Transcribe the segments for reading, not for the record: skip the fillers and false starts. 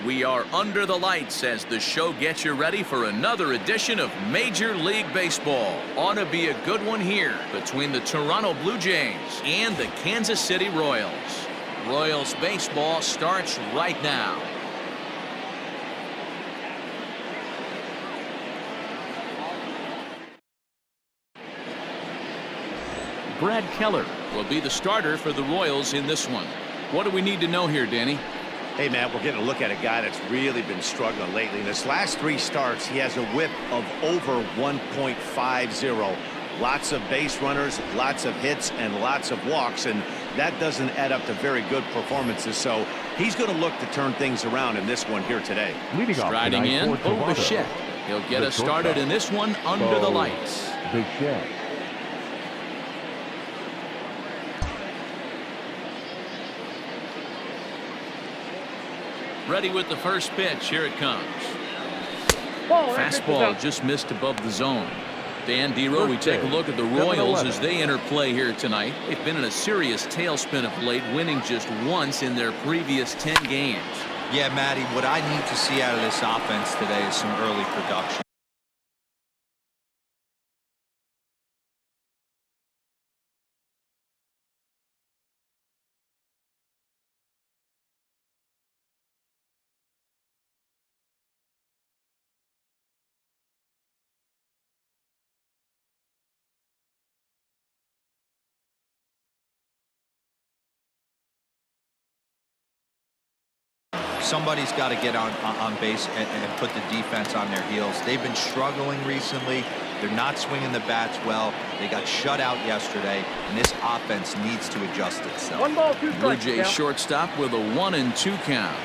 We are under the lights as the show gets you ready for another edition of Major League Baseball. Ought to be a good one here between the Toronto Blue Jays and the Kansas City Royals. Royals baseball starts right now. Brad Keller will be the starter for the Royals in this one. What do we need to know here, Danny? Hey, Matt, we're getting a look at a guy that's really been struggling lately. In his last 3 starts, he has a whip of over 1.50. Lots of base runners, lots of hits, and lots of walks, and that doesn't add up to very good performances. So he's going to look to turn things around in this one here today. Striding in, Bichette. He'll get us started in this one under the lights. Bichette. Ready with the first pitch. Here it comes. Fastball just missed above the zone. Dan Dero, we take a look at the Royals as they enter play here tonight. They've been in a serious tailspin of late, winning just once in their previous 10 games. Yeah, Matty, what I need to see out of this offense today is some early production. Somebody's got to get on base and put the defense on their heels. They've been struggling recently. They're not swinging the bats well. They got shut out yesterday, and this offense needs to adjust itself. 1 ball, 2 strikes. Blue Jays shortstop with a 1-2 count.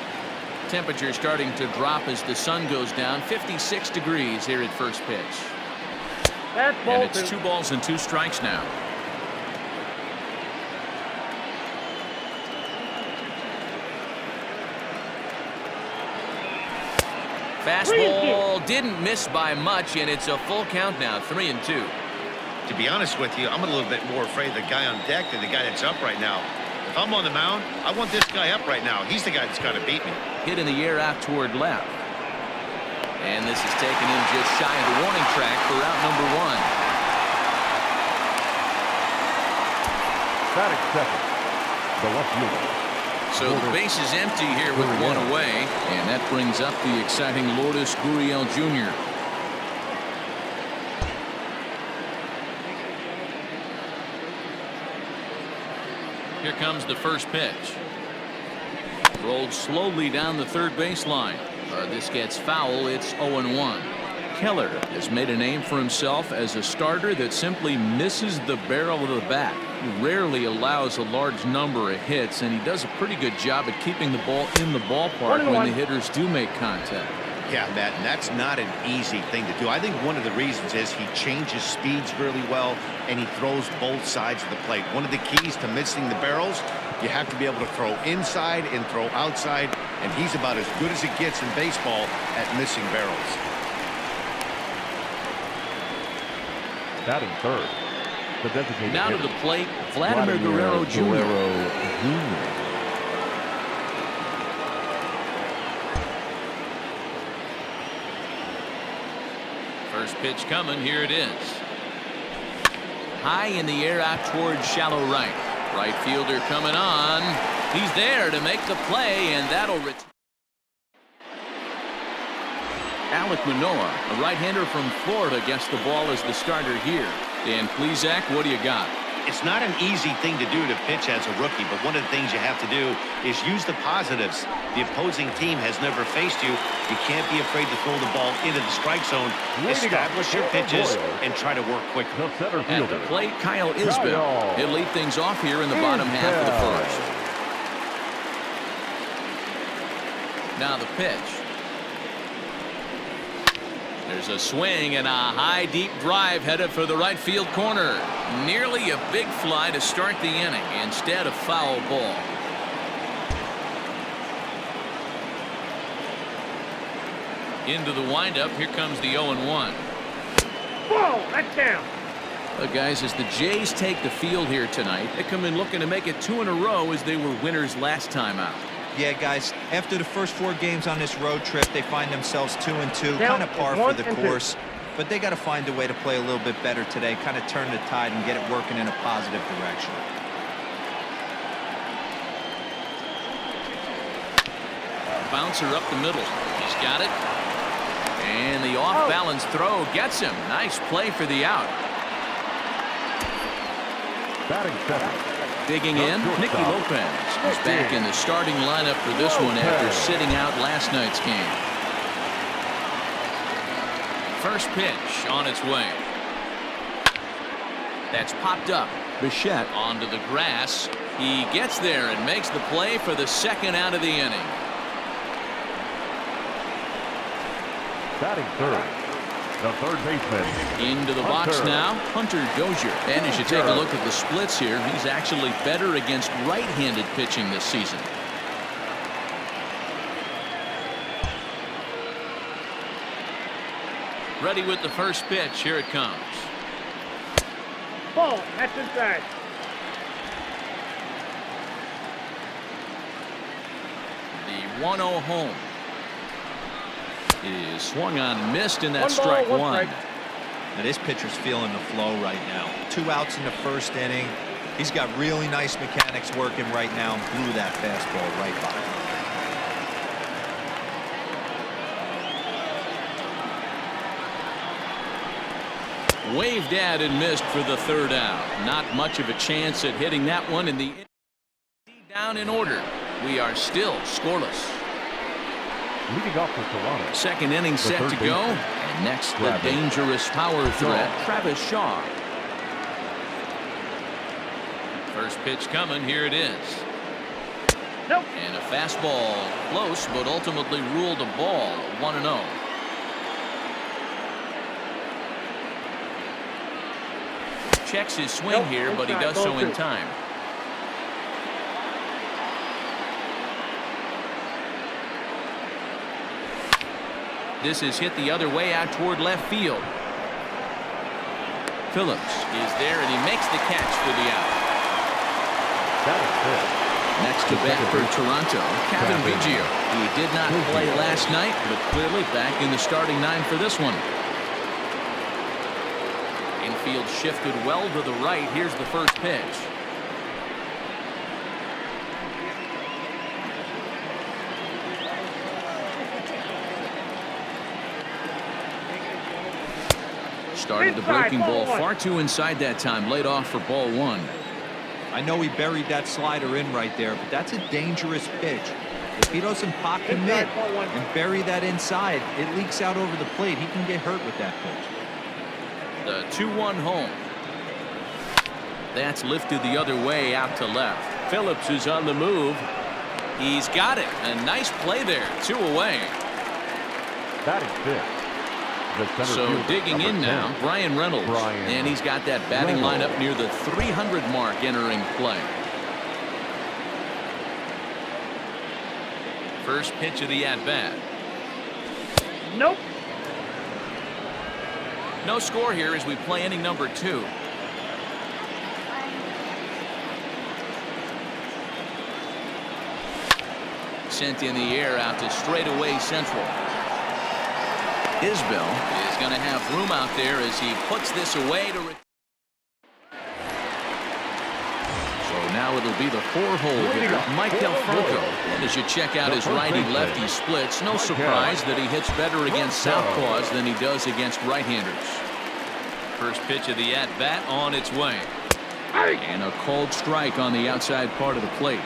Temperature starting to drop as the sun goes down. 56 degrees here at first pitch. And it's 2 balls and 2 strikes now. Fastball didn't miss by much, and it's a full count now, 3-2. To be honest with you, I'm a little bit more afraid of the guy on deck than the guy that's up right now. If I'm on the mound, I want this guy up right now. He's the guy that's got to beat me. Hit in the air out toward left. And this is taken in just shy of the warning track for out number 1. Batting second, the left fielder. So the base is empty here with 1 away, and that brings up the exciting Lourdes Gurriel Jr. Here comes the first pitch. Rolled slowly down the third baseline. This gets foul. It's 0-1. Keller has made a name for himself as a starter that simply misses the barrel of the bat. He rarely allows a large number of hits, and he does a pretty good job at keeping the ball in the ballpark when the hitters do make contact. Yeah, Matt, and that's not an easy thing to do. I think one of the reasons is he changes speeds really well, and he throws both sides of the plate. One of the keys to missing the barrels, you have to be able to throw inside and throw outside, and he's about as good as it gets in baseball at missing barrels. Batting third. Now to the plate, Vladimir Guerrero Jr. First pitch coming. Here it is. High in the air out towards shallow right. Right fielder coming on. He's there to make the play, and that'll return. Alek Manoah, a right-hander from Florida, gets the ball as the starter here. Dan Plesac, what do you got? It's not an easy thing to do to pitch as a rookie, but one of the things you have to do is use the positives. The opposing team has never faced you. You can't be afraid to throw the ball into the strike zone. Establish your pitches and try to work quickly. At the plate, Kyle Isbell. He'll lead things off here in the bottom half of the first. Now the pitch. There's a swing and a high deep drive headed for the right field corner. Nearly a big fly to start the inning. Instead, a foul ball. Into the windup. Here comes the 0-1. Whoa, that's down. Well, guys, as the Jays take the field here tonight, they come in looking to make it 2 in a row as they were winners last time out. Yeah, guys, after the first 4 games on this road trip, they find themselves 2-2, kind of par for the course. But they got to find a way to play a little bit better today, kind of turn the tide and get it working in a positive direction. Bouncer up the middle. He's got it. And the off-balance throw gets him. Nice play for the out. Batting second. Digging in, Nicky Lopez is back in the starting lineup for this one after sitting out last night's game. First pitch on its way. That's popped up. Bichette onto the grass. He gets there and makes the play for the second out of the inning. Batting third. The third baseman. Into the box now, Hunter Dozier. And as you take a look at the splits here, he's actually better against right-handed pitching this season. Ready with the first pitch. Here it comes. Ball. That's inside. The 1-0 home. It is swung on and missed in that strike one. Now this pitcher's feeling the flow right now. 2 outs in the first inning. He's got really nice mechanics working right now and blew that fastball right by. Waved at and missed for the third out. Not much of a chance at hitting that one in the down in order. We are still scoreless. Leading off for Toronto. Second inning set to go. And next, the dangerous power threat, Travis Shaw. First pitch coming. Here it is. Nope. And a fastball close, but ultimately ruled a ball. 1-0. Checks his swing here, but he does so in time. This is hit the other way out toward left field. Phillips is there, and he makes the catch for the out. Next to bat for Toronto, Kevin Biggio. He did not play last night, but clearly back in the starting 9 for this one. Infield shifted well to the right. Here's the first pitch. Started the breaking ball far too inside that time. Laid off for ball 1. I know he buried that slider in right there, but that's a dangerous pitch. If he doesn't pop commit and bury that inside, it leaks out over the plate. He can get hurt with that pitch. The 2-1 home. That's lifted the other way out to left. Phillips is on the move. He's got it. A nice play there. 2 away. Batting fifth. So digging in now, Brian Reynolds. And he's got that batting lineup near the 300 mark entering play. First pitch of the at-bat. Nope. No score here as we play inning number 2. Sent in the air out to straightaway central. Isbell is going to have room out there as he puts this away to. So now it'll be the 4-hole hitter, Mike Delfranco. And as you check out his righty-lefty splits, no surprise that he hits better against southpaws than he does against right-handers. First pitch of the at-bat on its way. And a cold strike on the outside part of the plate.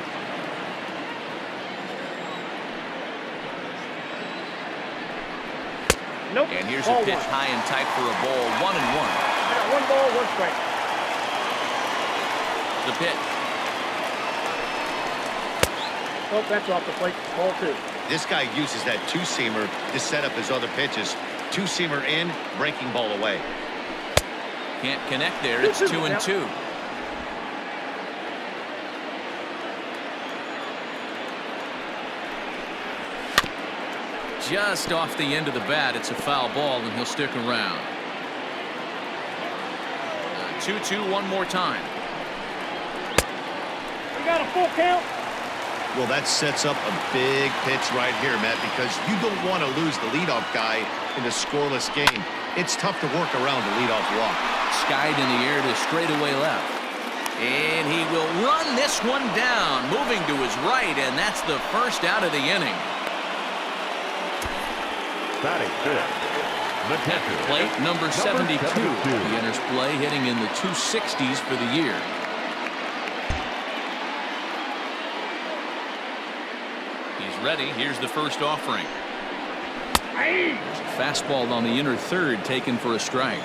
Nope. And here's a pitch high and tight for a ball. 1-1. I got 1 ball, 1 strike. The pitch. Oh, that's off the plate. Ball 2. This guy uses that 2-seamer to set up his other pitches. 2-seamer in, breaking ball away. Can't connect there. It's 2-2. Just off the end of the bat. It's a foul ball, and he'll stick around. 2-2 one more time. We got a full count. Well, that sets up a big pitch right here, Matt, because you don't want to lose the leadoff guy in a scoreless game. It's tough to work around a leadoff walk. Skied in the air to straightaway left. And he will run this one down, moving to his right, and that's the first out of the inning. Batting fifth, the catcher. Plate number 72. He enters play hitting in the 260s for the year. He's ready. Here's the first offering. Fastball on the inner third, taken for a strike.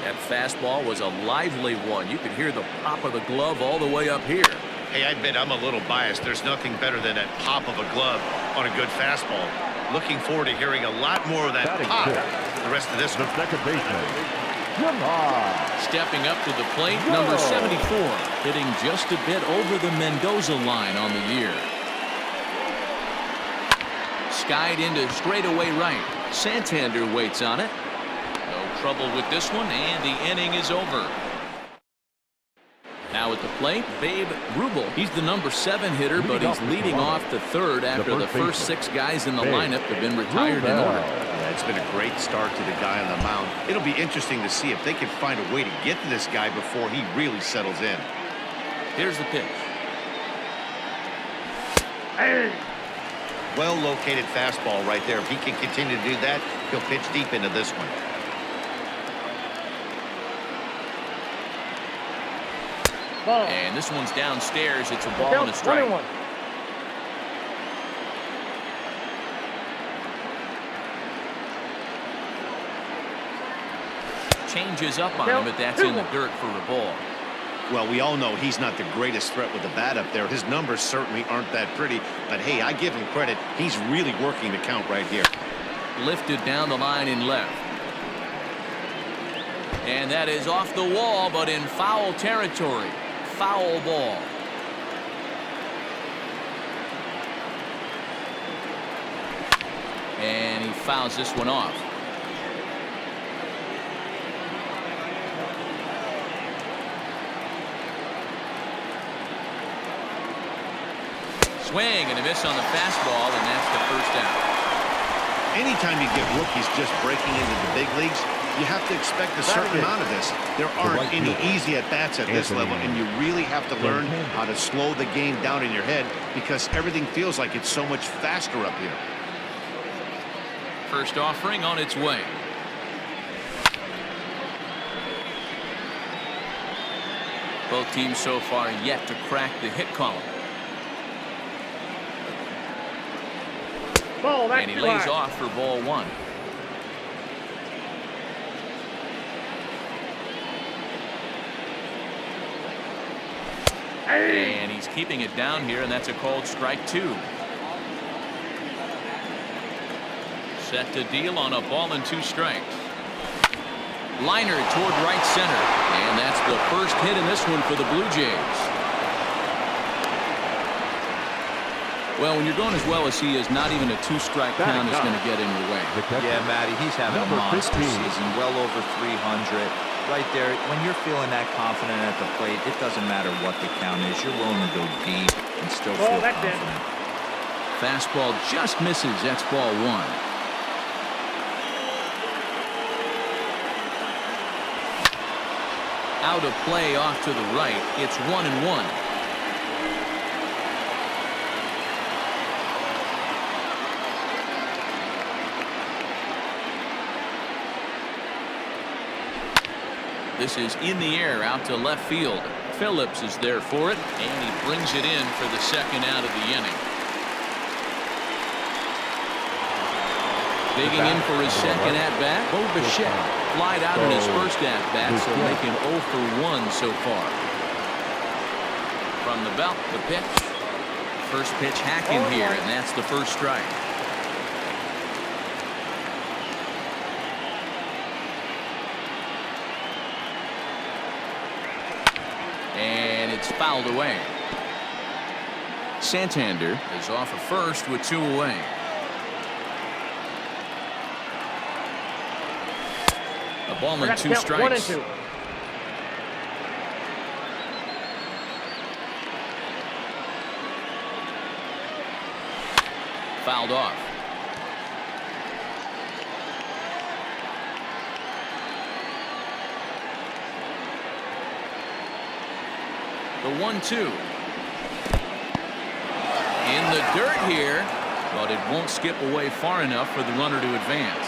That fastball was a lively one. You could hear the pop of the glove all the way up here. Hey, I admit I'm a little biased. There's nothing better than that pop of a glove on a good fastball. Looking forward to hearing a lot more of that pop the rest of this one. Second baseman, Stepping up to the plate, number 74, hitting just a bit over the Mendoza line on the year. Skied into straightaway right. Santander waits on it. No trouble with this one, and the inning is over. Now at the plate, Babe Rubel. He's the number 7 hitter, but he's leading off the third after the first 6 guys in the lineup have been retired in order. Yeah, it's been a great start to the guy on the mound. It'll be interesting to see if they can find a way to get to this guy before he really settles in. Here's the pitch. Well-located fastball right there. If he can continue to do that, he'll pitch deep into this one. And this one's downstairs. It's a ball and a strike. Changes up on him, but that's in the dirt for a ball. Well, we all know he's not the greatest threat with the bat up there. His numbers certainly aren't that pretty, but hey, I give him credit. He's really working the count right here. Lifted down the line in left. And that is off the wall, but in foul territory. Foul ball. And he fouls this one off. Swing and a miss on the fastball, and that's the first out. Anytime you get rookies just breaking into the big leagues, you have to expect a certain amount of this. There aren't any easy at-bats at this level, and you really have to learn how to slow the game down in your head because everything feels like it's so much faster up here. First offering on its way. Both teams so far yet to crack the hit column. And he lays off for ball 1. And he's keeping it down here, and that's a called strike 2. Set to deal on a ball and 2 strikes. Liner toward right center, and that's the first hit in this one for the Blue Jays. Well, when you're going as well as he is, not even a 2-strike count is going to get in your way. Yeah, Matty, he's having a monster season, well over 300. Right there, when you're feeling that confident at the plate, it doesn't matter what the count is. You're willing to go deep and still feel confident. Fastball just misses. That's ball 1. Out of play off to the right. It's 1-1. This is in the air out to left field. Phillips is there for it, and he brings it in for the second out of the inning. Digging in for his second at-bat, Bo Bichette flied out in his first at-bat, so making 0 for 1 so far. From the belt, the pitch. First pitch hacking here, and that's the first strike. And it's fouled away. Santander is off at first with 2 away. A ball and 2 strikes. 1-2. fouled off. The 1-2. In the dirt here, but it won't skip away far enough for the runner to advance.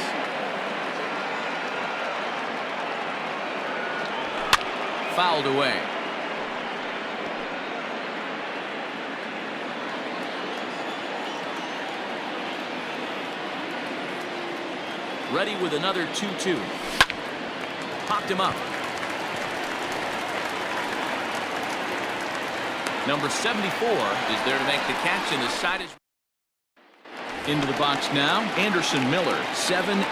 Fouled away. Ready with another 2-2. Popped him up. Number 74 is there to make the catch, and the side is into the box now. Anderson Miller, 7, 8,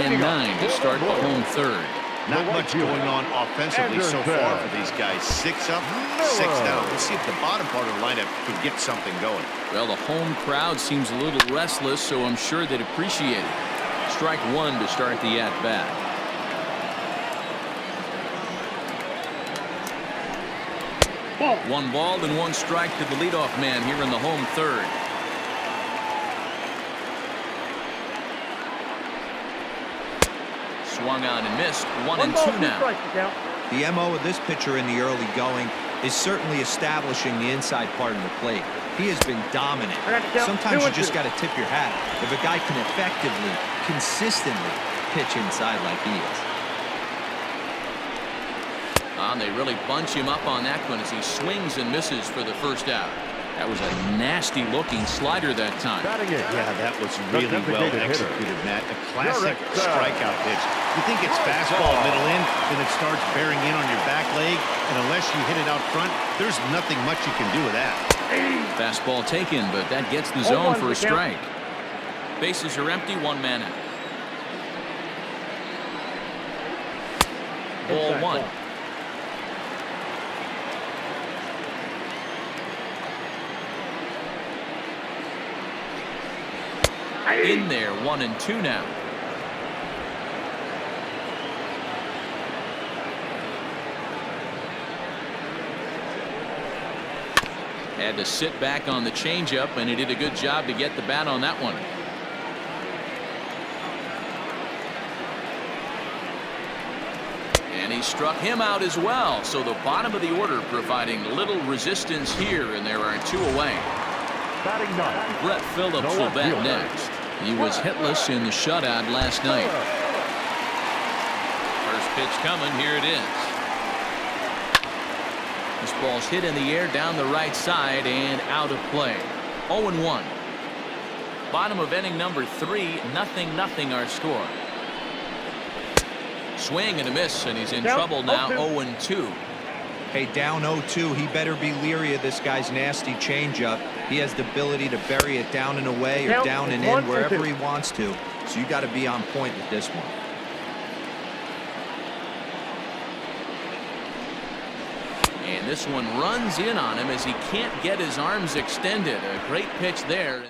and 9 to start the home third. Not much going on offensively so far for these guys. 6 up, 6 down. Let's see if the bottom part of the lineup can get something going. Well, the home crowd seems a little restless, so I'm sure they'd appreciate it. Strike one to start the at-bat. One ball and one strike to the leadoff man here in the home third. Swung on and missed. 1-2 now. The MO of this pitcher in the early going is certainly establishing the inside part of the plate. He has been dominant. Sometimes you just got to tip your hat if a guy can effectively, consistently pitch inside like he is. They really bunch him up on that one as he swings and misses for the first out. That was a nasty looking slider that time. Yeah, that was really well executed, Matt. A classic strikeout pitch. You think it's fastball middle in, then it starts bearing in on your back leg, and unless you hit it out front, there's nothing much you can do with that. Fastball taken, but that gets the zone for a strike. Bases are empty, one man out. Ball one. In there, 1-2 now. Had to sit back on the changeup, and he did a good job to get the bat on that one. And he struck him out as well. So the bottom of the order providing little resistance here, and there are 2 away. Brett Phillips will bat next. He was hitless in the shutout last night. First pitch coming. Here it is. This ball's hit in the air down the right side and out of play. 0-1. Bottom of inning number 3. 0-0 our score. Swing and a miss, and he's in trouble now. 0-2. Hey, down 0-2, he better be leery of this guy's nasty changeup. He has the ability to bury it down and away or down and in wherever he wants to. So you got to be on point with this one. And this one runs in on him as he can't get his arms extended. A great pitch there.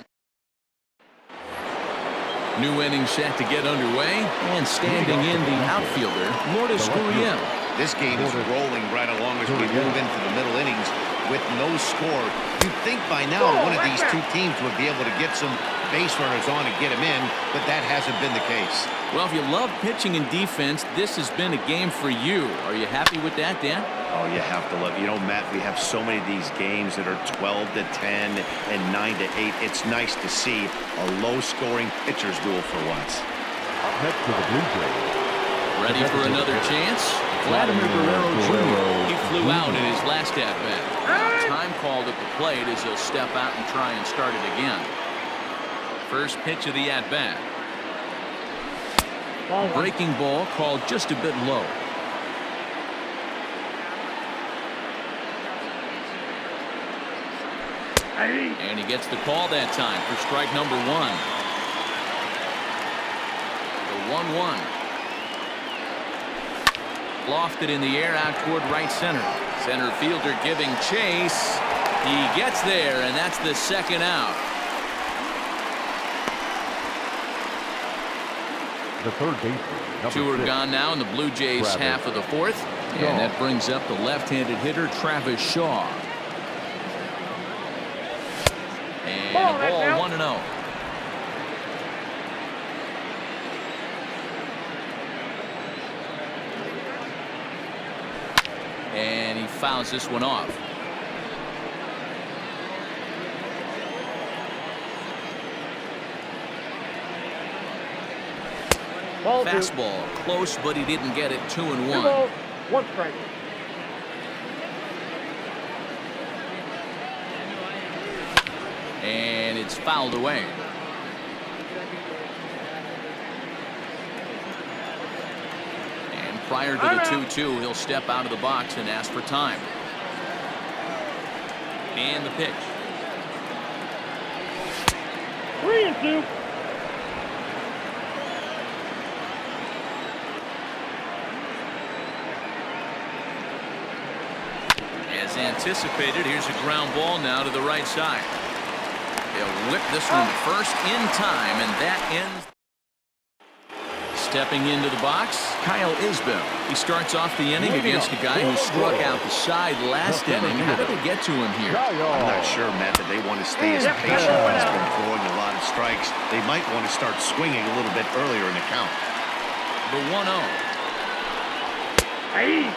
New inning set to get underway, and standing in the outfielder, Lourdes Gurriel. This game is rolling right along as we move into the middle innings with no score. You'd think by now one of these 2 teams would be able to get some base runners on and get them in, but that hasn't been the case. Well, if you love pitching and defense, this has been a game for you. Are you happy with that, Dan? Oh, you have to love it. You know, Matt, we have so many of these games that are 12-10 and 9-8. It's nice to see a low-scoring pitcher's duel for once. Up next to the Blue Jays. Ready for another chance? Vladimir Guerrero Jr. He flew out in his last at-bat. Time called at the plate as he'll step out and try and start it again. First pitch of the at-bat. Breaking ball called just a bit low. And he gets the call that time for strike number 1. The 1-1. Lofted in the air out toward right center. Center fielder giving chase. He gets there, and that's the second out. The third baseman. 2 are gone now in the Blue Jays half of the 4th. And that brings up the left-handed hitter Travis Shaw. And a ball 1-0. And he fouls this one off. Fastball close, but he didn't get it. 2-1. 1 strike. And it's fouled away. And prior to the 2-2, he'll step out of the box and ask for time. And the pitch. 3-2. As anticipated, here's a ground ball now to the right side. They'll whip this one first in time, and that ends. Stepping into the box, Kyle Isbell. He starts off the inning against a guy who struck out the side last inning. How did it get to him here? I'm not sure, Matt, that they want to stay as patient when he's been throwing a lot of strikes. They might want to start swinging a little bit earlier in the count. The 1-0. Hey.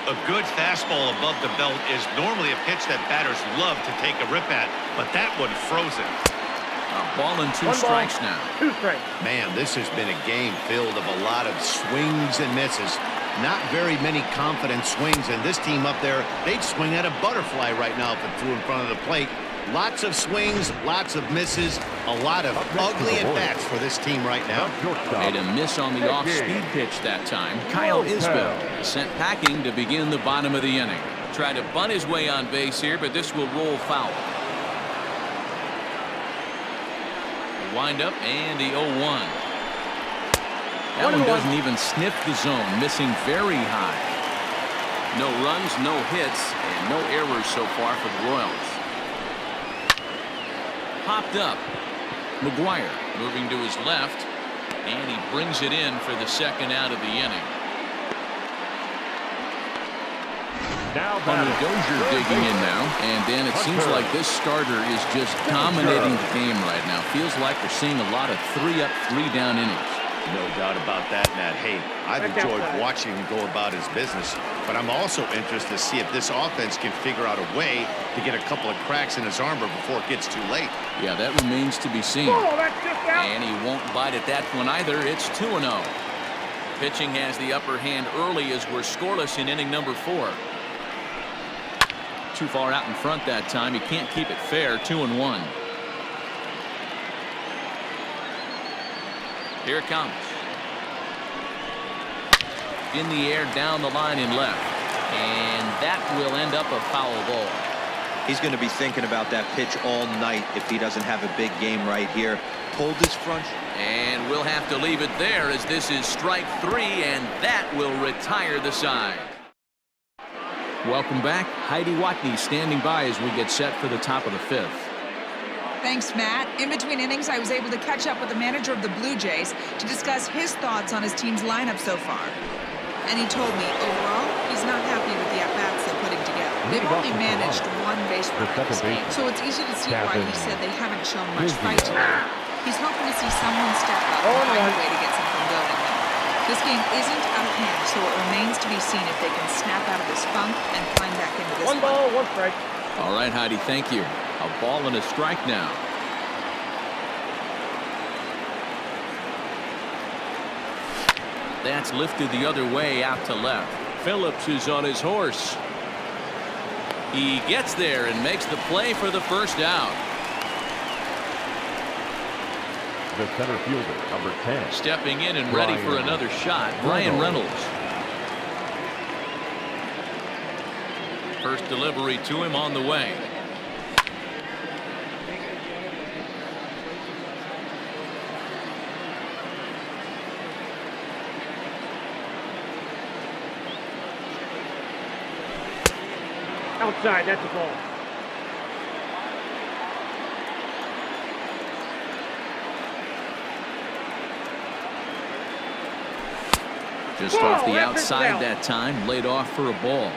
A good fastball above the belt is normally a pitch that batters love to take a rip at, but that one frozen. A ball and 2 strikes now. 2 strikes. Man, this has been a game filled of a lot of swings and misses. Not very many confident swings, and this team up there, they'd swing at a butterfly right now if it threw in front of the plate. Lots of swings, lots of misses, a lot of ugly at-bats for this team right now. Made a miss on the off-speed pitch that time. Kyle Isbell sent packing to begin the bottom of the inning. Tried to bunt his way on base here, but this will roll foul. Wind up and the 0-1. That one doesn't even sniff the zone, missing very high. No runs, no hits, and no errors so far for the Royals. Popped up. McGuire moving to his left, and he brings it in for the second out of the inning. Hunter Dozier digging in now, and Dan, it seems like this starter is just dominating the game right now. Feels like we're seeing a lot of 3-up, 3-down innings. No doubt about that, Matt. Hey, I've enjoyed watching him go about his business, but I'm also interested to see if this offense can figure out a way to get a couple of cracks in his armor before it gets too late. Yeah, that remains to be seen. And he won't bite at that one either. It's 2-0. Pitching has the upper hand early as we're scoreless in inning number 4. Too far out in front that time. He can't keep it fair. 2-1. Here it comes. In the air, down the line in left. And that will end up a foul ball. He's going to be thinking about that pitch all night if he doesn't have a big game right here. Pulled his front. And we'll have to leave it there as this is strike 3, and that will retire the side. Welcome back. Heidi Watney standing by as we get set for the top of the 5th. Thanks, Matt. In between innings, I was able to catch up with the manager of the Blue Jays to discuss his thoughts on his team's lineup so far. And he told me, overall, he's not happy with the at-bats they're putting together. They've only managed 1 base runner in this game, so it's easy to see why he said they haven't shown much fight together. He's hoping to see someone step up and find a way to get something going there. This game isn't out of hand, so it remains to be seen if they can snap out of this funk and climb back into this one. 1 ball, 1 strike. All right, Heidi, thank you. A ball and a strike now. That's lifted the other way out to left. Phillips is on his horse. He gets there and makes the play for the first out. The center fielder, number 10. Stepping in and ready for another shot, Brian Reynolds. First delivery to him on the way. Outside, that's a ball. Just off the outside that time, laid off for a ball.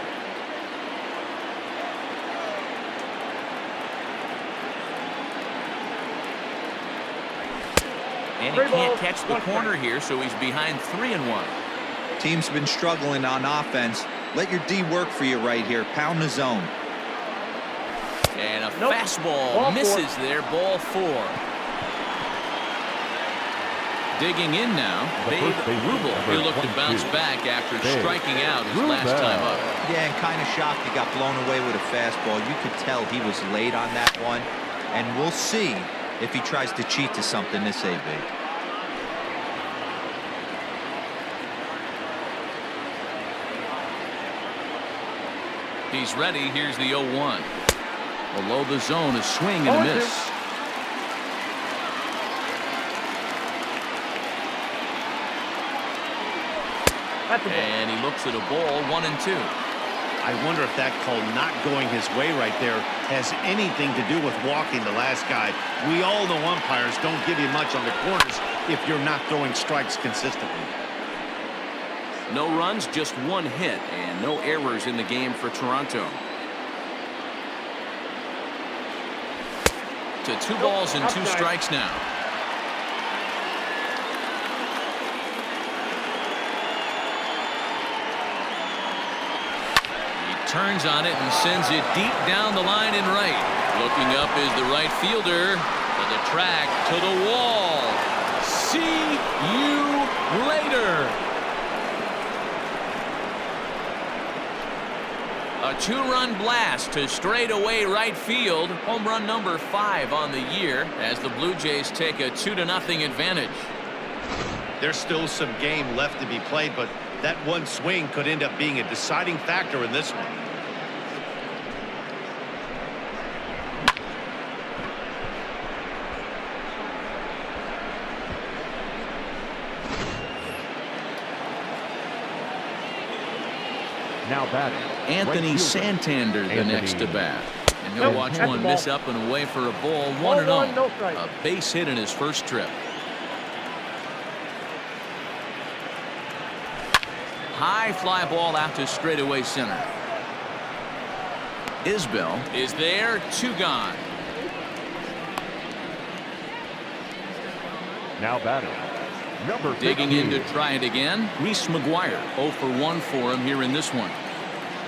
And he can't catch the corner here, so he's behind 3-1. Team's been struggling on offense. Let your D work for you right here. Pound the zone. And a Nope. fastball Ball misses four. there. Ball 4. Digging in now, The Babe first baseman, Rubel. number He'll look to 22. bounce back after Babe striking out his Rubel. last time up. Yeah, and kind of shocked he got blown away with a fastball. You could tell he was late on that one. And we'll see if he tries to cheat to something this AB. He's ready. Here's the 0-1. Below the zone, a swing and a 0-2. miss. That's a ball. And he looks at a ball, 1-2. I wonder if that call not going his way right there has anything to do with walking the last guy. We all know umpires don't give you much on the corners if you're not throwing strikes consistently. No runs, just 1 hit, and no errors in the game for Toronto. To 2 balls and 2 strikes now. He turns on it and sends it deep down the line in right. Looking up is the right fielder. To the track, to the wall. See you later. A 2-run blast to straightaway right field. Home run number 5 on the year as the Blue Jays take a 2-0 advantage. There's still some game left to be played, but that one swing could end up being a deciding factor in this one. Now batting. Anthony right fielder, Santander the Anthony. next to bat. And he'll Nope, watch that's one a ball. miss up and away for a ball. Ball 1-0. one, no strike. A base hit in his first trip. High fly ball out to straightaway center. Isbell is there. 2 gone. Now batting. Number Digging 15. in to try it again. Reese McGuire 0 for 1 for him here in this one.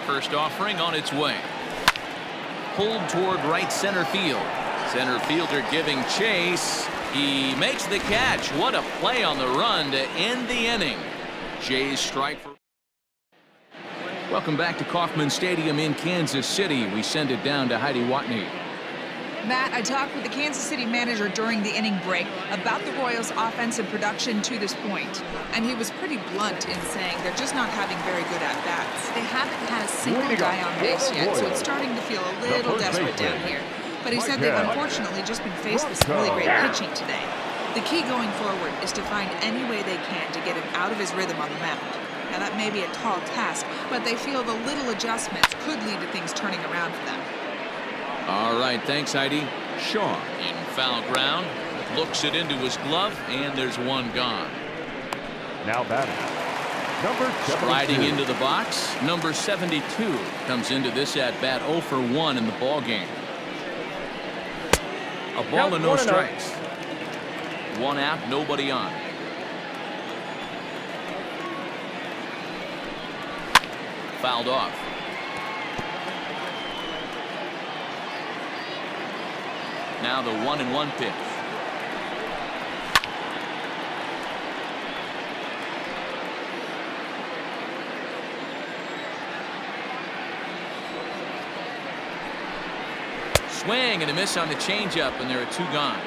First offering on its way. Pulled toward right center field. Center fielder giving chase. He makes the catch. What a play on the run to end the inning. Jays strike for. Welcome back to Kauffman Stadium in Kansas City. We send it down to Heidi Watney. Matt, I talked with the Kansas City manager during the inning break about the Royals' offensive production to this point, and he was pretty blunt in saying they're just not having very good at-bats. They haven't had a single guy on base yet, so it's starting to feel a little desperate down here. But he said they've unfortunately just been faced with some really great pitching today. The key going forward is to find any way they can to get him out of his rhythm on the mound. Now, that may be a tall task, but they feel the little adjustments could lead to things turning around for them. All right, thanks, Heidi. Shaw in foul ground. Looks it into his glove, and there's 1 gone. Now batting. Number 72. Sliding into the box, number 72 comes into this at-bat 0 for 1 in the ball game. A ball and no strikes. 1 out, nobody on. Fouled off. Now the 1-1 pitch. Swing and a miss on the changeup, and there are 2 gone.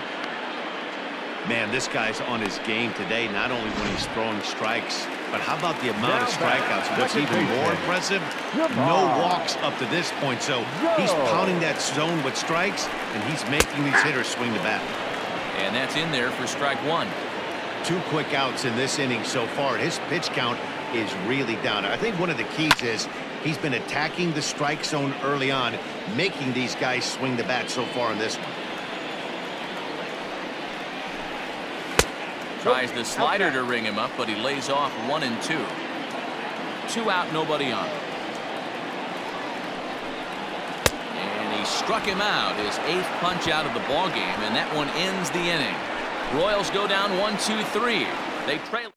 Man, this guy's on his game today, not only when he's throwing strikes, but how about the amount of strikeouts? What's even more impressive? No walks up to this point, so he's pounding that zone with strikes, and he's making these hitters swing the bat. And that's in there for strike 1. 2 quick outs in this inning so far. His pitch count is really down. I think one of the keys is he's been attacking the strike zone early on, making these guys swing the bat so far in this one. Tries the slider to ring him up, but he lays off 1 and 2. 2 out, nobody on. And he struck him out, his 8th punch out of the ball game, and that one ends the inning. Royals go down 1-2-3. They trail.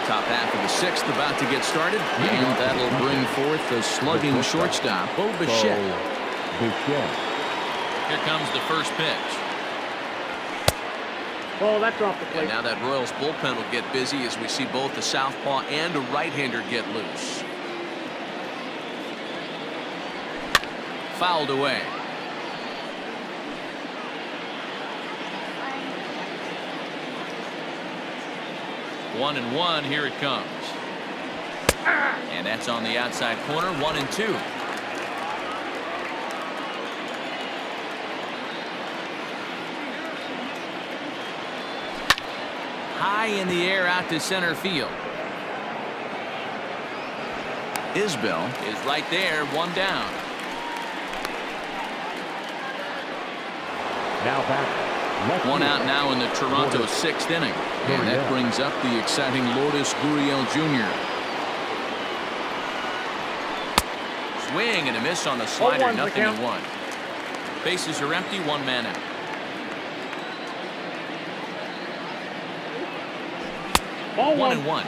Top half of the sixth about to get started, and that'll bring forth the slugging shortstop, Bo Bichette. Here comes the first pitch. Ball, that's off the plate. And now that Royals bullpen will get busy as we see both the southpaw and a right-hander get loose. Fouled away. One and one, here it comes. And that's on the outside corner, 1-2. High in the air out to center field. Isbell is right there, one down. Now back. One out now in the Toronto sixth inning. And that brings up the exciting Lourdes Gurriel Jr. Swing and a miss on the slider, 0-1. Bases are empty, one man out. Ball 1-1.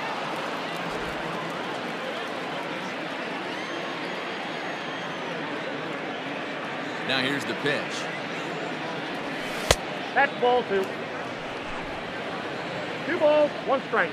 Now here's the pitch. That's ball 2. 2 balls, 1 strike.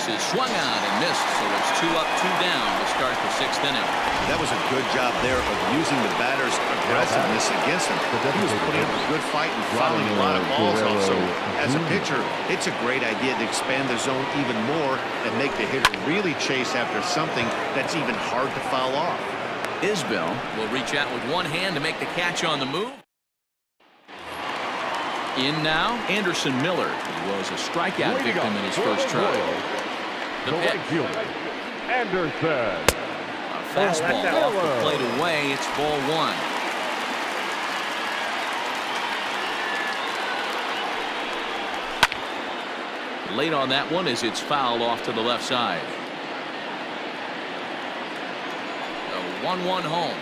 Is swung on and missed, so it's 2 up, 2 down to start the sixth inning. That was a good job there of using the batter's aggressiveness against him. He was putting up a good fight and fouling a lot of balls off. So as a pitcher, it's a great idea to expand the zone even more and make the hitter really chase after something that's even hard to foul off. Isbell will reach out with one hand to make the catch on the move. In now, Anderson Miller. He was a strikeout victim in his first try. The right fielder, Anderson. A fastball off the plate away. It's ball 1. Late on that one as it's fouled off to the left side. A 1-1 home.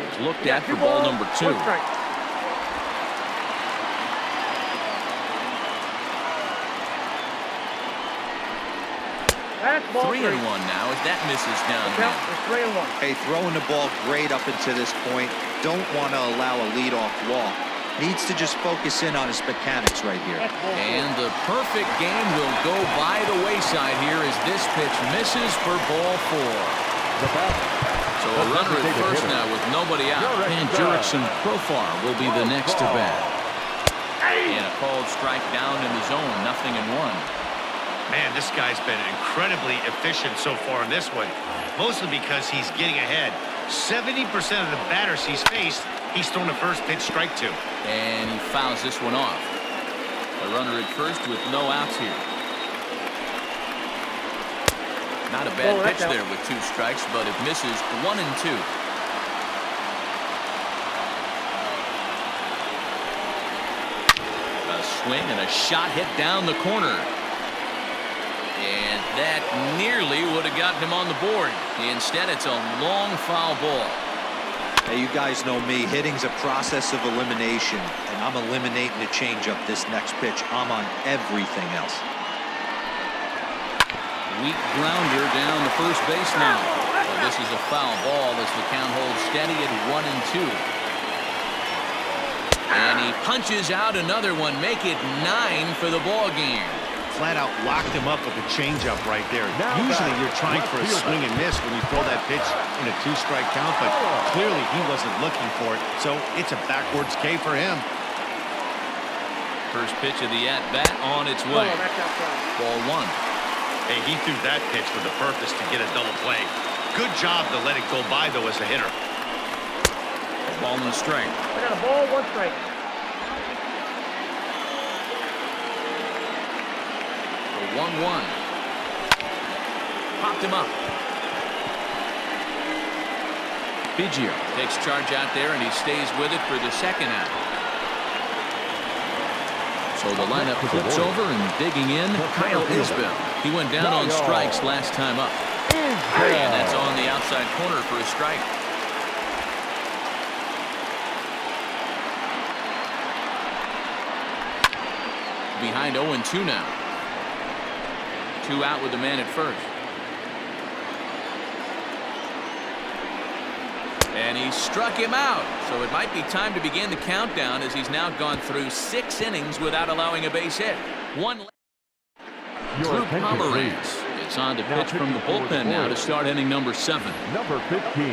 It's looked at for ball number 2. 1 strike. That's ball 3-1 now as that misses down. Count is 3-1. Hey, throwing the ball great up into this point. Don't want to allow a leadoff walk. Needs to just focus in on his mechanics right here. And the perfect game will go by the wayside here as this pitch misses for ball 4. So a runner at first now with nobody out. And Jurickson Profar will be the next to bat. And a called strike down in the zone, 0-1. Man, this guy's been incredibly efficient so far in this one, mostly because he's getting ahead. 70% of the batters he's faced, he's thrown the first pitch strike to. And he fouls this one off. A runner at first with no outs here. Not a bad pitch there with 2 strikes, but it misses 1-2. A swing and a shot hit down the corner. And that nearly would have gotten him on the board. Instead, it's a long foul ball. Hey, you guys know me. Hitting's a process of elimination, and I'm eliminating the changeup this next pitch. I'm on everything else. Weak grounder down the first baseline. So this is a foul ball as the count holds steady at 1-2. And he punches out another one, make it 9 for the ball game. Flat out locked him up with a changeup right there. Usually you're trying for a swing and miss when you throw that pitch in a 2-strike count, but clearly he wasn't looking for it, so it's a backwards K for him. First pitch of the at-bat on its way. Ball 1. Hey, he threw that pitch with a purpose to get a double play. Good job to let it go by, though, as a hitter. Ball and strike. I got a ball, 1 strike. 1-1. Popped him up. Biggio takes charge out there, and he stays with it for the second out. So the lineup flips over, and digging in, Kyle Isbell. He went down on strikes last time up. And that's on the outside corner for a strike. Behind 0-2 now. 2 out with the man at first. And he struck him out. So it might be time to begin the countdown, as he's now gone through 6 innings without allowing a base hit. Drew Pomeranz. It's on to pitch from the bullpen now to start inning number 7. Number 15.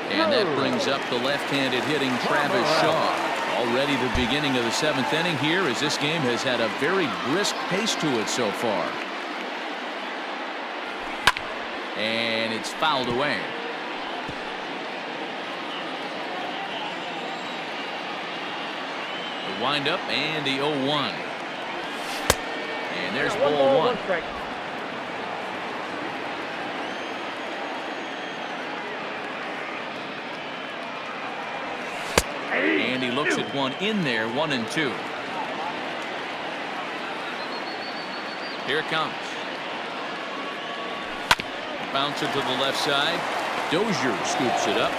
And that brings up the left-handed hitting Travis Shaw. Already the beginning of the 7th inning here, as this game has had a very brisk pace to it so far. And it's fouled away. The windup and the 0-1. And there's ball 1. And he looks at one in there, 1-2. Here it comes. Bounce it to the left side. Dozier scoops it up.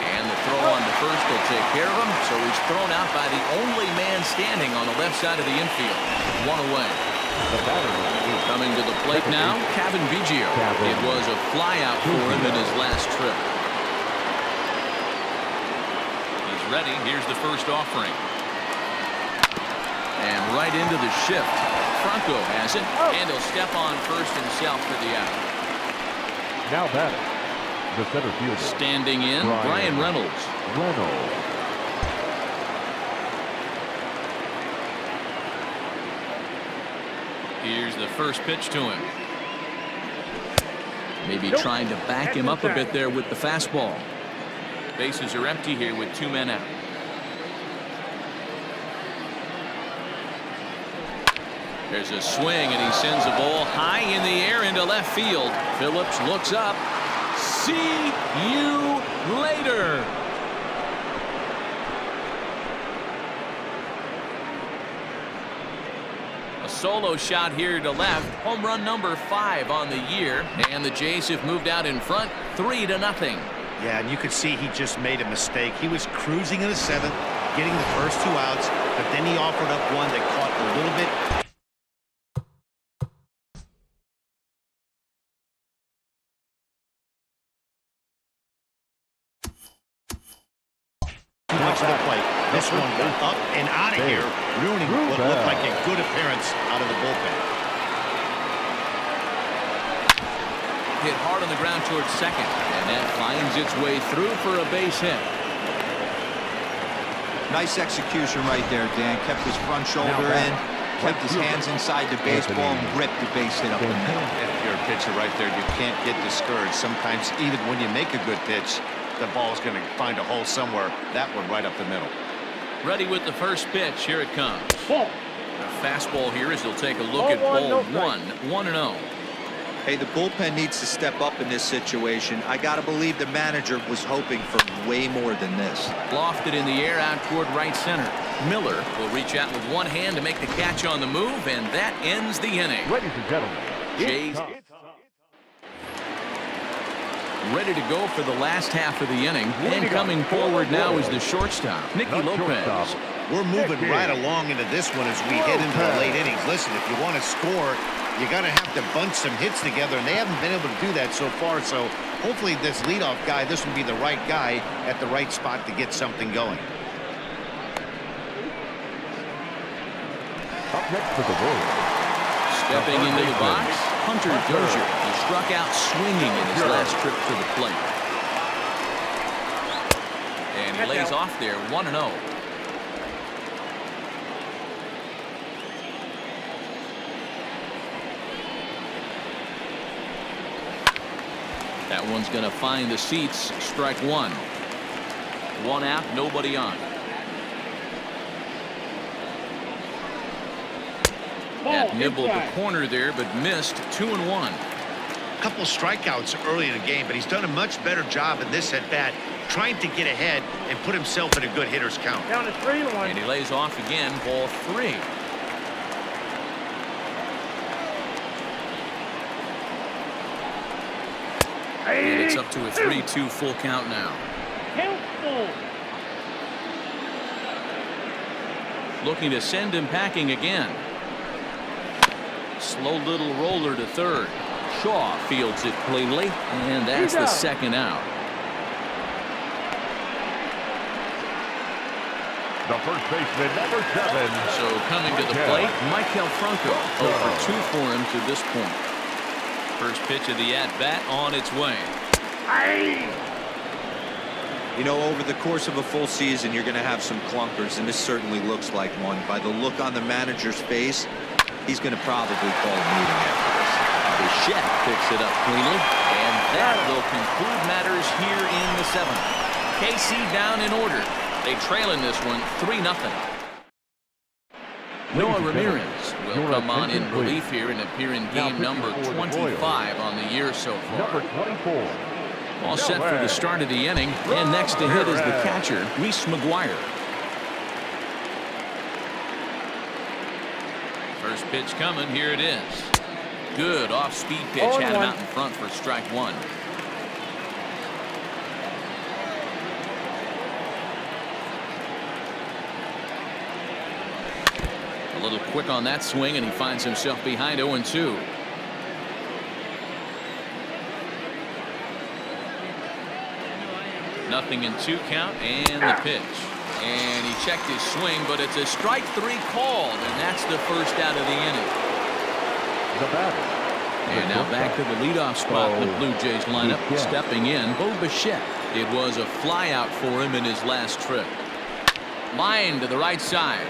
And the throw on to first will take care of him. So he's thrown out by the only man standing on the left side of the infield. 1 away. Coming to the plate now, Cavan Biggio. It was a fly out for him in his last trip. He's ready. Here's the first offering. And right into the shift. Franco has it, and he'll step on first himself for the out. Now batting, the center fielder. Standing in, Brian Reynolds. Here's the first pitch to him. Maybe trying to back him up a bit there with the fastball. Bases are empty here with 2 men out. There's a swing, and he sends the ball high in the air into left field. Phillips looks up. See you later. A solo shot here to left. Home run number 5 on the year. And the Jays have moved out in front 3-0. Yeah, and you could see he just made a mistake. He was cruising in the 7th, getting the first 2 outs, but then he offered up one that caught a little bit. Much to the plate. This one got up and out of here, ruining what looked like a good appearance out of the bullpen. Hit hard on the ground towards second, and that finds its way through for a base hit. Nice execution right there, Dan. Kept his front shoulder in, kept his hands inside the baseball, and ripped the base hit up the middle. If you're a pitcher right there, you can't get discouraged. Sometimes even when you make a good pitch, the ball is going to find a hole somewhere. That one right up the middle. Ready with the first pitch. Here it comes. Ball. A fastball here as he'll take a look at ball 1. 1-0. Hey, the bullpen needs to step up in this situation. I got to believe the manager was hoping for way more than this. Lofted in the air out toward right center. Miller will reach out with one hand to make the catch on the move, and that ends the inning. Ladies and gentlemen, Jays ready to go for the last half of the inning. And coming forward now is the shortstop, Nicky Lopez. We're moving right along into this one as we head into the late innings. Listen, if you want to score, you got to have to bunch some hits together, and they haven't been able to do that so far. So hopefully this leadoff guy, this will be the right guy at the right spot to get something going. up next to the Royals. Stepping into the box, Hunter Dozier. He struck out swinging in his last trip to the plate. And he lays off there, 1-0. That one's going to find the seats. Strike 1. 1 out, nobody on. That nibbled the corner there, but missed. 2-1. couple strikeouts early in the game, but he's done a much better job in this at-bat trying to get ahead and put himself in a good hitter's count. Down to 3-1. And he lays off again, ball 3. And it's up to a 3-2 full count now. Count Looking to send him packing again. Slow little roller to third. Shaw fields it cleanly, and that's the second out. The first baseman, number 7. So coming to the plate, Michael Franco. 0 for 2 for him to this point. First pitch of the at-bat on its way. You know, over the course of a full season, you're going to have some clunkers, and this certainly looks like one. By the look on the manager's face, he's going to probably call a meeting after this. Bichette picks it up cleanly, and that will conclude matters here in the 7th. KC down in order. They trail in this one 3-0. Noah Ramirez will come on in relief here and appear in game number 25 on the year so far. Number 24. All set for the start of the inning, and next to hit is the catcher, Reese McGuire. First pitch coming, here it is. Good off-speed pitch, had him out in front for strike 1. A little quick on that swing, and he finds himself behind 0-2. Nothing in 2 count, and the pitch. And he checked his swing, but it's a strike 3 called, and that's the first out of the inning. The batter. And now back to the leadoff spot in the Blue Jays lineup. Stepping in, Bo Bichette. It was a flyout for him in his last trip. Line to the right side.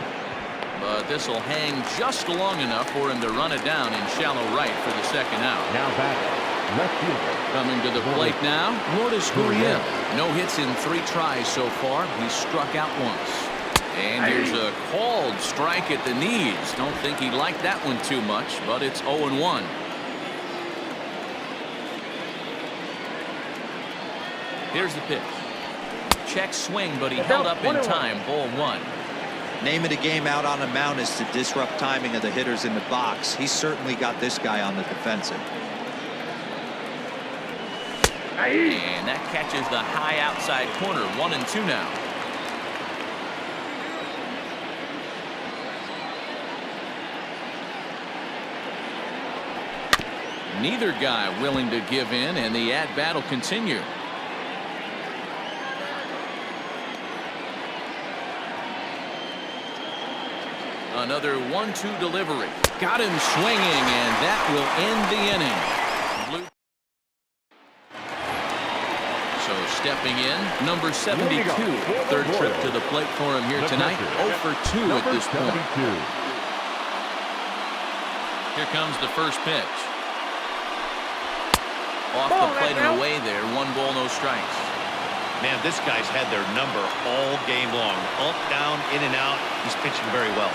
But this will hang just long enough for him to run it down in shallow right for the second out. Now batter. Left fielder. Coming to the plate now, Lourdes Gurriel. No hits in 3 tries so far. He's struck out once. And here's a called strike at the knees. Don't think he liked that one too much, but it's 0-1. Here's the pitch. Check swing, but he held up in time. Ball 1. Name of the game out on the mound is to disrupt timing of the hitters in the box. He's certainly got this guy on the defensive. And that catches the high outside corner. 1-2 now. Neither guy willing to give in, and the at-bat will continue. Another 1-2 delivery. Got him swinging, and that will end the inning. So stepping in, number 72. Third trip to the plate for him here tonight. 0 for 2 at this point. Here comes the first pitch. Off the plate and away there. 1 ball, no strikes. Man, this guy's had their number all game long. Up, down, in and out. He's pitching very well.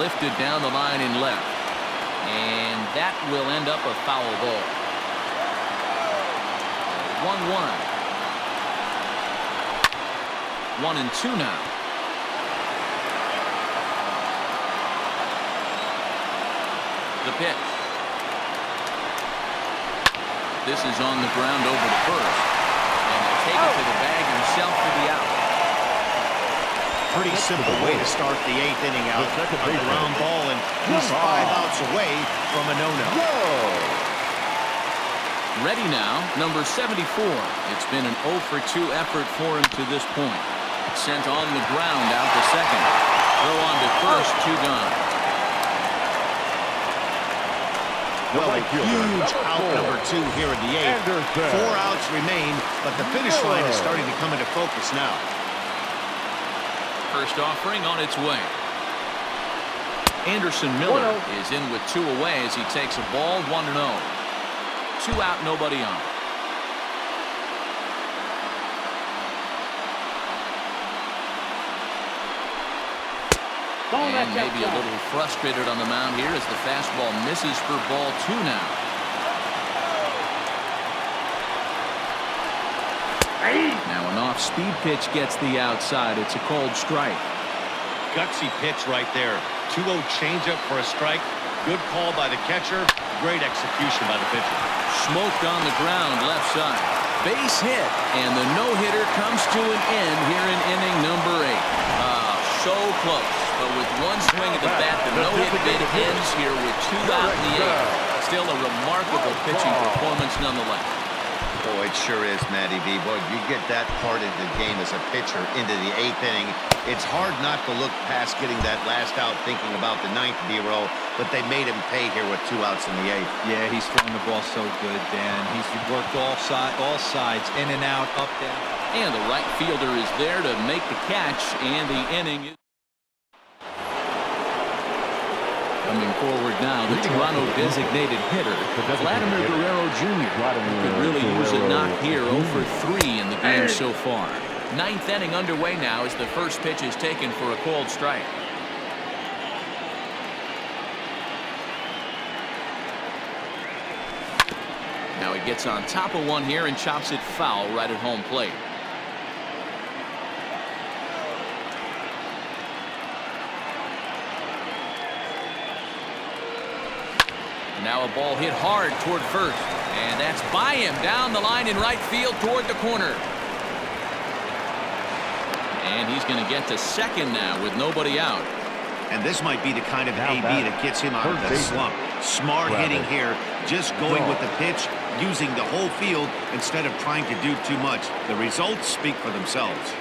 Lifted down the line in left. And that will end up a foul ball. 1-1. 1-2 now. The pitch. This is on the ground over to first. And he'll take it to the bag himself for the out. Pretty simple way to start the 8th inning out. A ground ball, and he's 5 outs away from a no-no. Ready now, number 74. It's been an 0 for 2 effort for him to this point. Sent on the ground out to second. Throw on to first, 2 gone. Well, a huge out number 2 here in the 8th. 4 outs remain, but the finish line is starting to come into focus now. First offering on its way. Anderson Miller is in with 2 away as he takes a ball. 1-0. 2 out, nobody on. And maybe a little frustrated on the mound here as the fastball misses for ball 2 now. Now an off-speed pitch gets the outside. It's a called strike. Gutsy pitch right there. 2-0 changeup for a strike. Good call by the catcher. Great execution by the pitcher. Smoked on the ground left side. Base hit, and the no-hitter comes to an end here in inning number 8. So close, but with one swing of the bat, the no-hit bid ends here with 2 out in the 8th. Still a remarkable pitching performance nonetheless. Oh, it sure is, Matty V. Boy, you get that part of the game as a pitcher into the 8th inning. It's hard not to look past getting that last out thinking about the 9th B-roll, but they made him pay here with 2 outs in the 8th. Yeah, he's throwing the ball so good, Dan. He's worked all sides, in and out, up, down. And the right fielder is there to make the catch, and the inning is... Coming forward now, the Toronto designated hitter, Vladimir Guerrero Jr. Could really use a knock here, 0 for 3 in the game so far. 9th inning underway now as the first pitch is taken for a called strike. Now he gets on top of one here and chops it foul right at home plate. Now a ball hit hard toward first, and that's by him down the line in right field toward the corner. And he's going to get to second now with nobody out. And this might be the kind of AB that gets him out of the slump. Smart hitting here, just going with the pitch, using the whole field instead of trying to do too much. The results speak for themselves.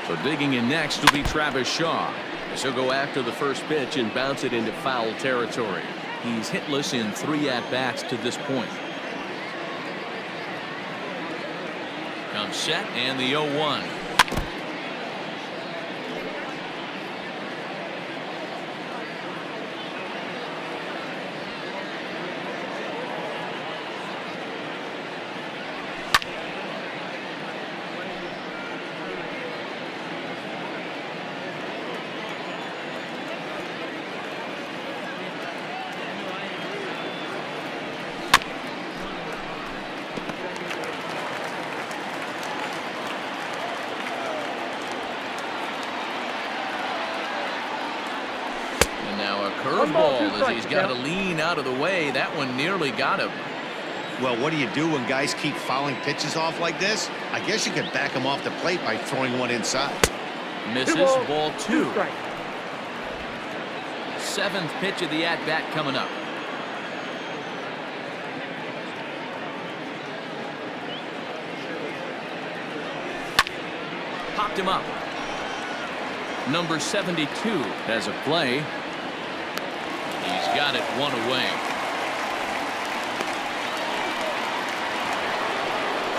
So digging in next will be Travis Shaw. He'll go after the first pitch and bounce it into foul territory. He's hitless in 3 at-bats to this point. Comes set and the 0-1. Curveball as he's got to lean out of the way. That one nearly got him. Well, what do you do when guys keep fouling pitches off like this? I guess you could back them off the plate by throwing one inside. Misses, ball 2. 7th pitch of the at-bat coming up. Popped him up. Number 72 has a play. He's got it 1 away.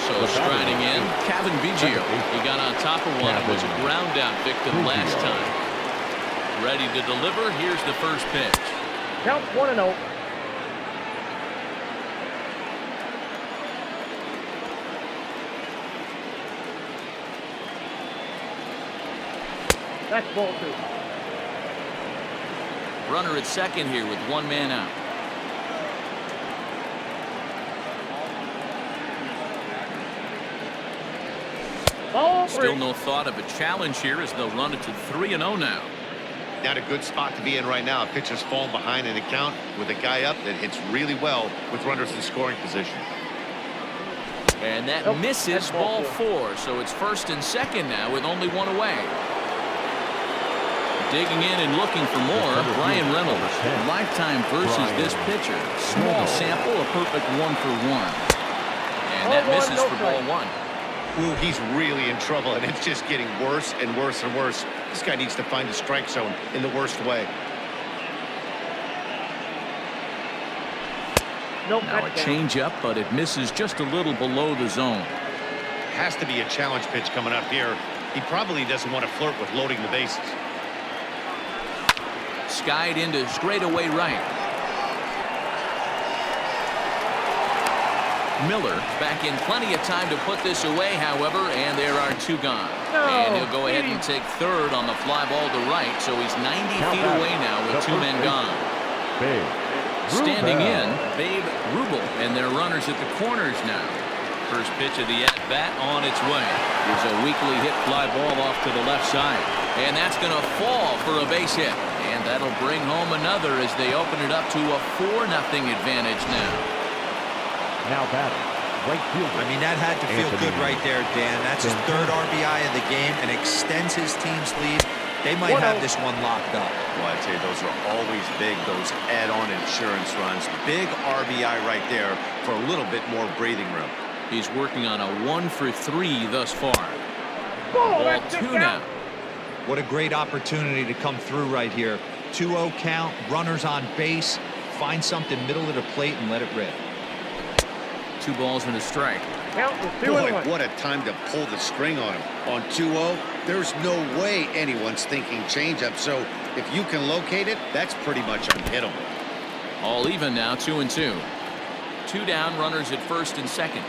So striding in, Kevin Biggio. He got on top of one. It was a ground out victim last time. Ready to deliver. Here's the first pitch. Count 1-0. That's ball 2. Runner at second here with 1 man out. Still no thought of a challenge here as they'll run it to 3-0 now. Not a good spot to be in right now. A pitcher's falling behind in the count with a guy up that hits really well with runners in scoring position. And that misses, ball 4. So it's first and second now with only 1 away. Digging in and looking for more, Brian Reynolds. Lifetime versus this pitcher. Small sample, a perfect 1 for 1. And that misses for ball 1. Ooh, he's really in trouble, and it's just getting worse and worse and worse. This guy needs to find the strike zone in the worst way. Now a changeup, but it misses just a little below the zone. Has to be a challenge pitch coming up here. He probably doesn't want to flirt with loading the bases. Skied into straightaway right. Miller back in plenty of time to put this away, however, and there are 2 gone. And he'll go ahead and take third on the fly ball to right, so he's 90 feet away now with 2 men gone. Standing in, Babe Rubel, and their runners at the corners now. First pitch of the at-bat on its way. Here's a weakly hit fly ball off to the left side. And that's going to fall for a base hit. And that'll bring home another as they open it up to a 4-0 advantage now. Now batting, right fielder. I mean, that had to feel good right there, Dan. That's his third RBI of the game and extends his team's lead. They might have this one locked up. Well, I'd say those are always big, those add-on insurance runs. Big RBI right there for a little bit more breathing room. He's working on a 1 for 3 thus far. Ball, Ball 2 now. What a great opportunity to come through right here. 2-0 count, runners on base. Find something middle of the plate and let it rip. 2 balls and a strike. Count is 2-1. Boy, what a time to pull the string on him. On 2-0, there's no way anyone's thinking changeup. So if you can locate it, that's pretty much unhittable. All even now, 2-2. 2 down, runners at first and second.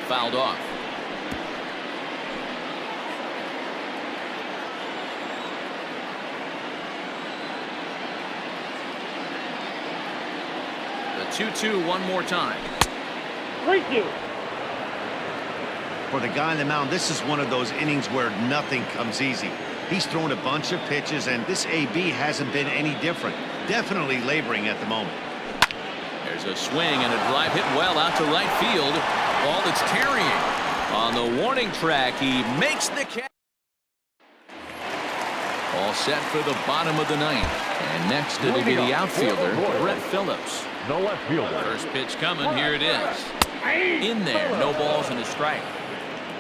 Fouled off. The 2-2 one more time. 3-2. For the guy on the mound, this is one of those innings where nothing comes easy. He's thrown a bunch of pitches, and this AB hasn't been any different. Definitely laboring at the moment. There's a swing and a drive hit well out to right field. Ball that's tarrying. On the warning track, he makes the catch. All set for the bottom of the ninth. And next it'll be the outfielder, Brett Phillips. No left fielder. First pitch coming. Here it is. In there. No balls and a strike.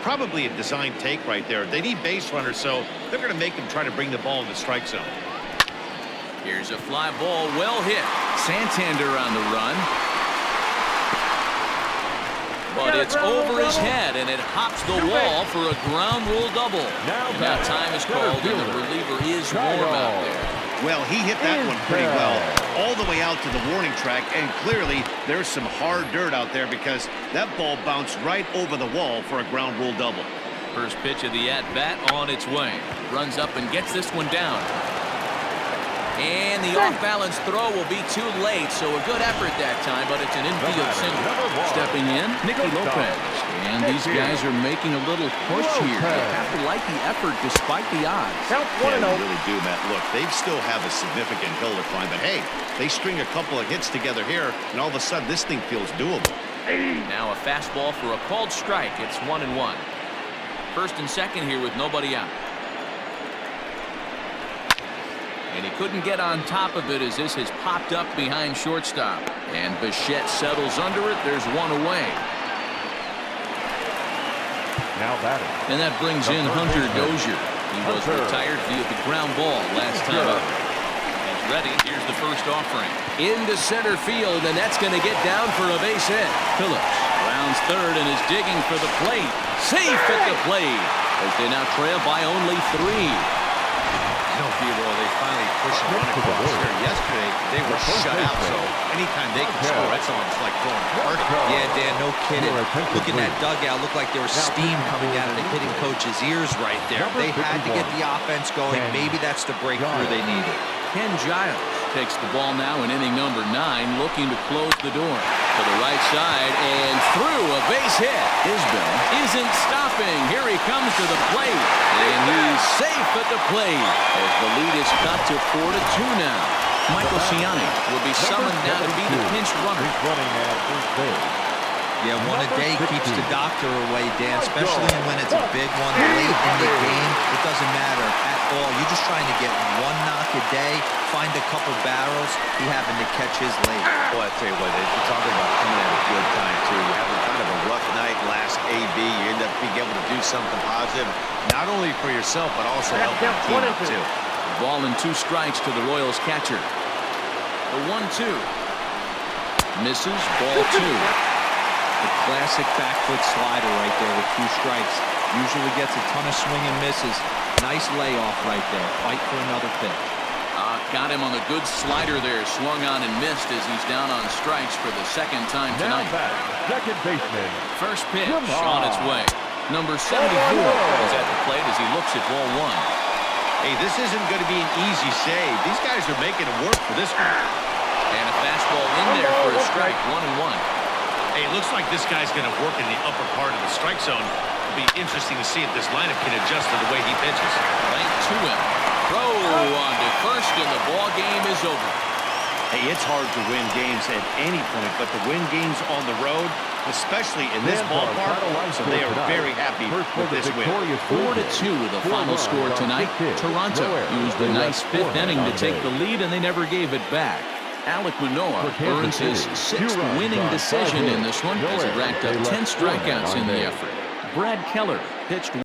Probably a design take right there. They need base runners, so they're going to make them try to bring the ball in the strike zone. Here's a fly ball, well hit. Santander on the run. But it's over his head, and it hops the wall for a ground rule double. And now time is called, and the reliever is warm out there. Well, he hit that one pretty well, all the way out to the warning track, and clearly there's some hard dirt out there because that ball bounced right over the wall for a ground rule double. First pitch of the at-bat on its way. Runs up and gets this one down. And the off-balance throw will be too late, so a good effort that time, but it's an infield single. Stepping in, Nicky Lopez. And these guys are making a little push here. They have to like the effort despite the odds. Count Yeah, 1-0. they really do, Matt. Look, they still have a significant hill to climb, but hey, they string a couple of hits together here, and all of a sudden this thing feels doable. Now a fastball for a called strike. It's 1-1. First and second here with nobody out. And he couldn't get on top of it as this has popped up behind shortstop. And Bichette settles under it. There's one away. Now batting. And that brings in Hunter Dozier. He was retired via the ground ball last time up. He's ready. Here's the first offering. Into center field, and that's going to get down for a base hit. Phillips rounds third and is digging for the plate. Safe at the plate as they now trail by only 3. Theodore, they finally pushed one across here. Yesterday, they were shut out, so anytime they can score, that's almost like throwing hard. Yeah, Dan, no kidding. Look at that dugout. Looked like there was steam coming out of the hitting coach's ears right there. They had to get the offense going. Maybe that's the breakthrough they needed. Ken Giles takes the ball now in inning number 9, looking to close the door. To the right side and through a base hit. Isbell isn't stopping. Here he comes to the plate. And he's safe at the plate as the lead is cut to 4-2 now. Michael Ciani will be summoned now to be the pinch runner. He's running at first base. Yeah, one a day keeps the doctor away, Dan, especially when it's a big one late in the game. It doesn't matter at all. You're just trying to get one knock a day, find a couple barrels. He happened to catch his late. Well, I tell you what, you're talking about coming at a good time, too. You're having kind of a rough night last AB. You end up being able to do something positive, not only for yourself, but also help your team out, too. Ball and 2 strikes to the Royals catcher. The 1-2. Misses, ball 2. The classic back foot slider right there with 2 strikes. Usually gets a ton of swing and misses. Nice layoff right there. Fight for another pitch. Got him on the good slider there. Swung on and missed as he's down on strikes for the second time tonight. Now batting, second baseman. First pitch on its way. Number 74 is at the plate as he looks at ball 1. Hey, this isn't going to be an easy save. These guys are making it work for this one. And a fastball in there for a strike. 1-1. Hey, it looks like this guy's going to work in the upper part of the strike zone. It'll be interesting to see if this lineup can adjust to the way he pitches. Right to him. Throw on to first, and the ball game is over. Hey, it's hard to win games at any point, but to win games on the road, especially in this ballpark, so they are very happy with this win. 4-2 the final score tonight. Toronto used a nice fifth inning to take the lead, and they never gave it back. Alek Manoah earns his 6th winning decision in this one as he racked up 10 strikeouts in the effort. Brad Keller pitched